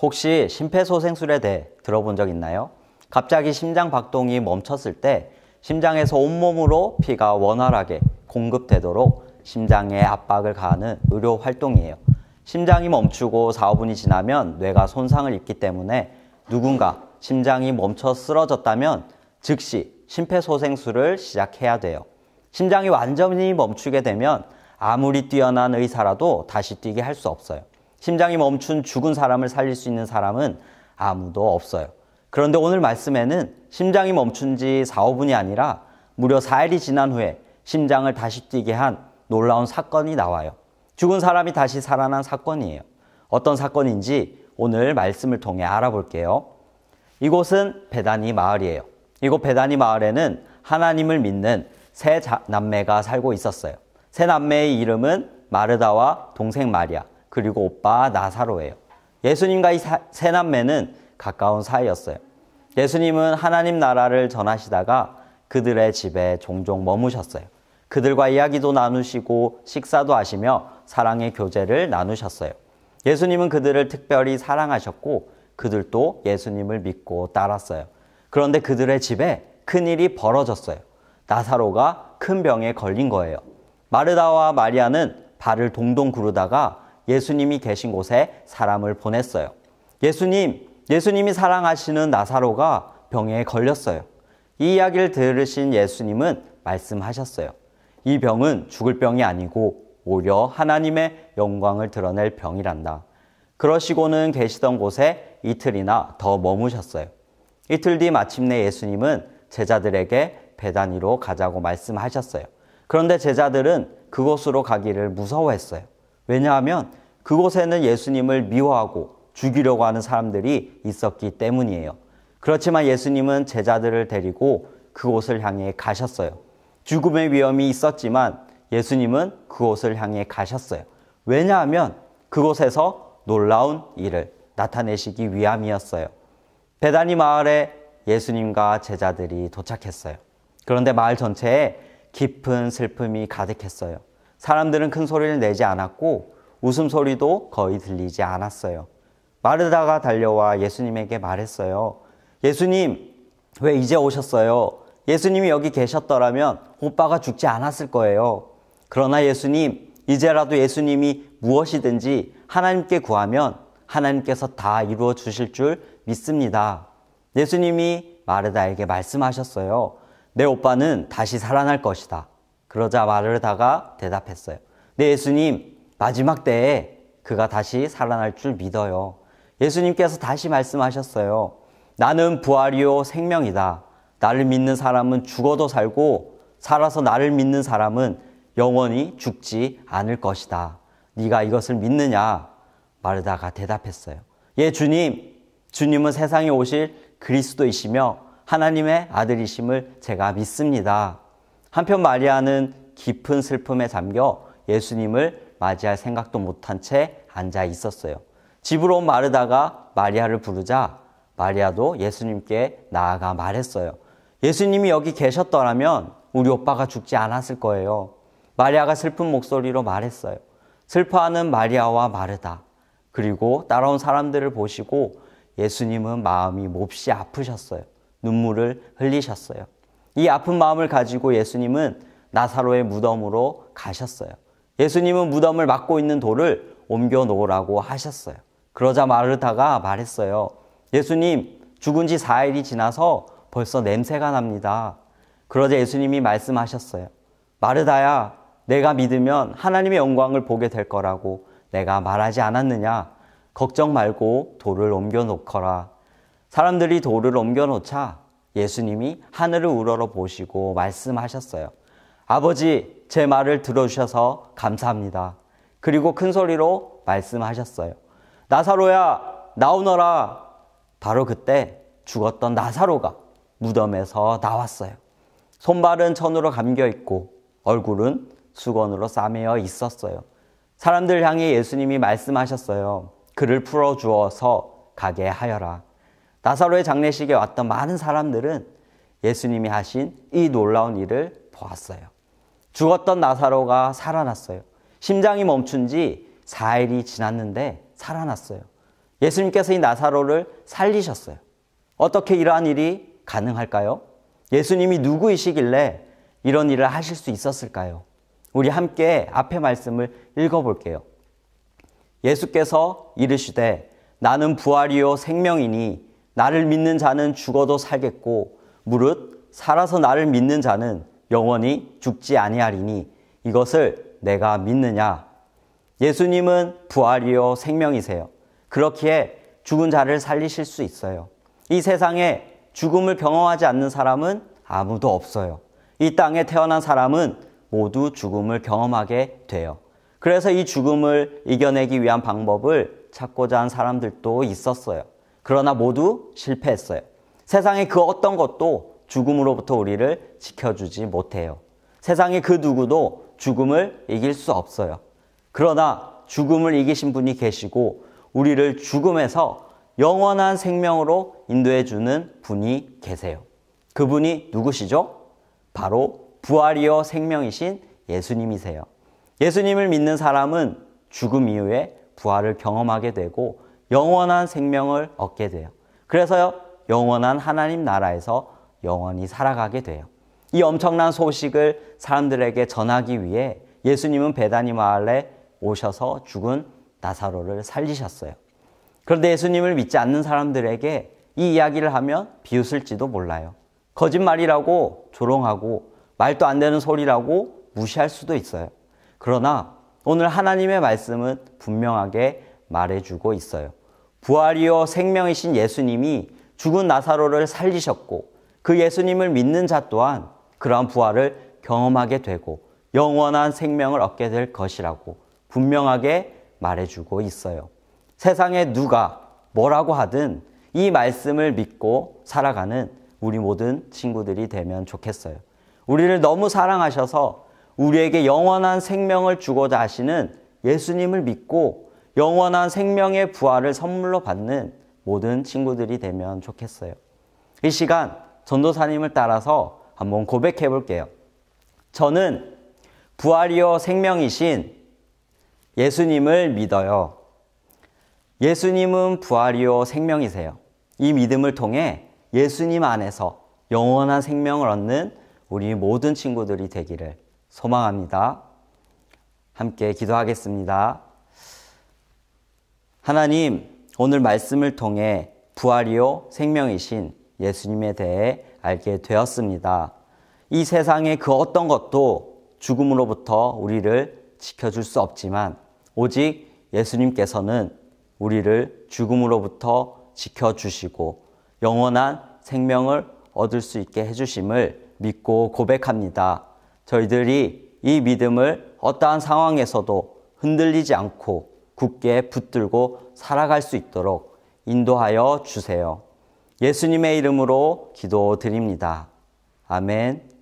혹시 심폐소생술에 대해 들어본 적 있나요? 갑자기 심장 박동이 멈췄을 때 심장에서 온몸으로 피가 원활하게 공급되도록 심장에 압박을 가하는 의료 활동이에요. 심장이 멈추고 4, 5분이 지나면 뇌가 손상을 입기 때문에 누군가 심장이 멈춰 쓰러졌다면 즉시 심폐소생술을 시작해야 돼요. 심장이 완전히 멈추게 되면 아무리 뛰어난 의사라도 다시 뛰게 할 수 없어요. 심장이 멈춘 죽은 사람을 살릴 수 있는 사람은 아무도 없어요. 그런데 오늘 말씀에는 심장이 멈춘 지 4, 5분이 아니라 무려 4일이 지난 후에 심장을 다시 뛰게 한 놀라운 사건이 나와요. 죽은 사람이 다시 살아난 사건이에요. 어떤 사건인지 오늘 말씀을 통해 알아볼게요. 이곳은 베다니 마을이에요. 이곳 베다니 마을에는 하나님을 믿는 세 남매가 살고 있었어요. 세 남매의 이름은 마르다와 동생 마리아, 그리고 오빠 나사로예요. 예수님과 이 세 남매는 가까운 사이였어요. 예수님은 하나님 나라를 전하시다가 그들의 집에 종종 머무셨어요. 그들과 이야기도 나누시고 식사도 하시며 사랑의 교제를 나누셨어요. 예수님은 그들을 특별히 사랑하셨고 그들도 예수님을 믿고 따랐어요. 그런데 그들의 집에 큰일이 벌어졌어요. 나사로가 큰 병에 걸린 거예요. 마르다와 마리아는 발을 동동 구르다가 예수님이 계신 곳에 사람을 보냈어요. 예수님이 사랑하시는 나사로가 병에 걸렸어요. 이 이야기를 들으신 예수님은 말씀하셨어요. 이 병은 죽을 병이 아니고 오히려 하나님의 영광을 드러낼 병이란다. 그러시고는 계시던 곳에 이틀이나 더 머무셨어요. 이틀 뒤 마침내 예수님은 제자들에게 베다니로 가자고 말씀하셨어요. 그런데 제자들은 그곳으로 가기를 무서워했어요. 왜냐하면 그곳에는 예수님을 미워하고 죽이려고 하는 사람들이 있었기 때문이에요. 그렇지만 예수님은 제자들을 데리고 그곳을 향해 가셨어요. 죽음의 위험이 있었지만 예수님은 그곳을 향해 가셨어요. 왜냐하면 그곳에서 놀라운 일을 나타내시기 위함이었어요. 베다니 마을에 예수님과 제자들이 도착했어요. 그런데 마을 전체에 깊은 슬픔이 가득했어요. 사람들은 큰 소리를 내지 않았고 웃음소리도 거의 들리지 않았어요. 마르다가 달려와 예수님에게 말했어요. 예수님, 왜 이제 오셨어요? 예수님이 여기 계셨더라면 오빠가 죽지 않았을 거예요. 그러나 예수님, 이제라도 예수님이 무엇이든지 하나님께 구하면 하나님께서 다 이루어 주실 줄 믿습니다. 예수님이 마르다에게 말씀하셨어요. 내 오빠는 다시 살아날 것이다. 그러자 마르다가 대답했어요. 네, 예수님, 마지막 때에 그가 다시 살아날 줄 믿어요. 예수님께서 다시 말씀하셨어요. 나는 부활이요 생명이다. 나를 믿는 사람은 죽어도 살고 살아서 나를 믿는 사람은 영원히 죽지 않을 것이다. 네가 이것을 믿느냐? 마르다가 대답했어요. 예, 주님. 주님은 세상에 오실 그리스도이시며 하나님의 아들이심을 제가 믿습니다. 한편 마리아는 깊은 슬픔에 잠겨 예수님을 맞이할 생각도 못한 채 앉아 있었어요. 집으로 온 마르다가 마리아를 부르자 마리아도 예수님께 나아가 말했어요. 예수님이 여기 계셨더라면 우리 오빠가 죽지 않았을 거예요. 마리아가 슬픈 목소리로 말했어요. 슬퍼하는 마리아와 마르다, 그리고 따라온 사람들을 보시고 예수님은 마음이 몹시 아프셨어요. 눈물을 흘리셨어요. 이 아픈 마음을 가지고 예수님은 나사로의 무덤으로 가셨어요. 예수님은 무덤을 막고 있는 돌을 옮겨 놓으라고 하셨어요. 그러자 마르다가 말했어요. 예수님, 죽은 지 4일이 지나서 벌써 냄새가 납니다. 그러자 예수님이 말씀하셨어요. 마르다야, 내가 믿으면 하나님의 영광을 보게 될 거라고 내가 말하지 않았느냐? 걱정 말고 돌을 옮겨 놓거라. 사람들이 돌을 옮겨 놓자 예수님이 하늘을 우러러 보시고 말씀하셨어요. 아버지, 제 말을 들어주셔서 감사합니다. 그리고 큰 소리로 말씀하셨어요. 나사로야, 나오너라. 바로 그때 죽었던 나사로가 무덤에서 나왔어요. 손발은 천으로 감겨 있고 얼굴은 수건으로 싸매어 있었어요. 사람들 향해 예수님이 말씀하셨어요. 그를 풀어주어서 가게 하여라. 나사로의 장례식에 왔던 많은 사람들은 예수님이 하신 이 놀라운 일을 보았어요. 죽었던 나사로가 살아났어요. 심장이 멈춘 지 4일이 지났는데 살아났어요. 예수님께서 이 나사로를 살리셨어요. 어떻게 이러한 일이 가능할까요? 예수님이 누구이시길래 이런 일을 하실 수 있었을까요? 우리 함께 앞에 말씀을 읽어볼게요. 예수께서 이르시되 나는 부활이요 생명이니 나를 믿는 자는 죽어도 살겠고 무릇 살아서 나를 믿는 자는 영원히 죽지 아니하리니 이것을 내가 믿느냐? 예수님은 부활이요 생명이세요. 그렇기에 죽은 자를 살리실 수 있어요. 이 세상에 죽음을 경험하지 않는 사람은 아무도 없어요. 이 땅에 태어난 사람은 모두 죽음을 경험하게 돼요. 그래서 이 죽음을 이겨내기 위한 방법을 찾고자 한 사람들도 있었어요. 그러나 모두 실패했어요. 세상의 그 어떤 것도 죽음으로부터 우리를 지켜주지 못해요. 세상의 그 누구도 죽음을 이길 수 없어요. 그러나 죽음을 이기신 분이 계시고 우리를 죽음에서 영원한 생명으로 인도해 주는 분이 계세요. 그분이 누구시죠? 바로 부활이요 생명이신 예수님이세요. 예수님을 믿는 사람은 죽음 이후에 부활을 경험하게 되고 영원한 생명을 얻게 돼요. 그래서 영원한 하나님 나라에서 영원히 살아가게 돼요. 이 엄청난 소식을 사람들에게 전하기 위해 예수님은 베다니 마을에 오셔서 죽은 나사로를 살리셨어요. 그런데 예수님을 믿지 않는 사람들에게 이 이야기를 하면 비웃을지도 몰라요. 거짓말이라고 조롱하고 말도 안 되는 소리라고 무시할 수도 있어요. 그러나 오늘 하나님의 말씀은 분명하게 말해주고 있어요. 부활이요 생명이신 예수님이 죽은 나사로를 살리셨고 그 예수님을 믿는 자 또한 그러한 부활을 경험하게 되고 영원한 생명을 얻게 될 것이라고 분명하게 말해주고 있어요. 세상에 누가 뭐라고 하든 이 말씀을 믿고 살아가는 우리 모든 친구들이 되면 좋겠어요. 우리를 너무 사랑하셔서 우리에게 영원한 생명을 주고자 하시는 예수님을 믿고 영원한 생명의 부활을 선물로 받는 모든 친구들이 되면 좋겠어요. 이 시간 전도사님을 따라서 한번 고백해 볼게요. 저는 부활이요 생명이신 예수님을 믿어요. 예수님은 부활이요 생명이세요. 이 믿음을 통해 예수님 안에서 영원한 생명을 얻는 우리 모든 친구들이 되기를 소망합니다. 함께 기도하겠습니다. 하나님, 오늘 말씀을 통해 부활이요 생명이신 예수님에 대해 알게 되었습니다. 이 세상의 그 어떤 것도 죽음으로부터 우리를 지켜줄 수 없지만 오직 예수님께서는 우리를 죽음으로부터 지켜주시고 영원한 생명을 얻을 수 있게 해주심을 믿고 고백합니다. 저희들이 이 믿음을 어떠한 상황에서도 흔들리지 않고 굳게 붙들고 살아갈 수 있도록 인도하여 주세요. 예수님의 이름으로 기도드립니다. 아멘.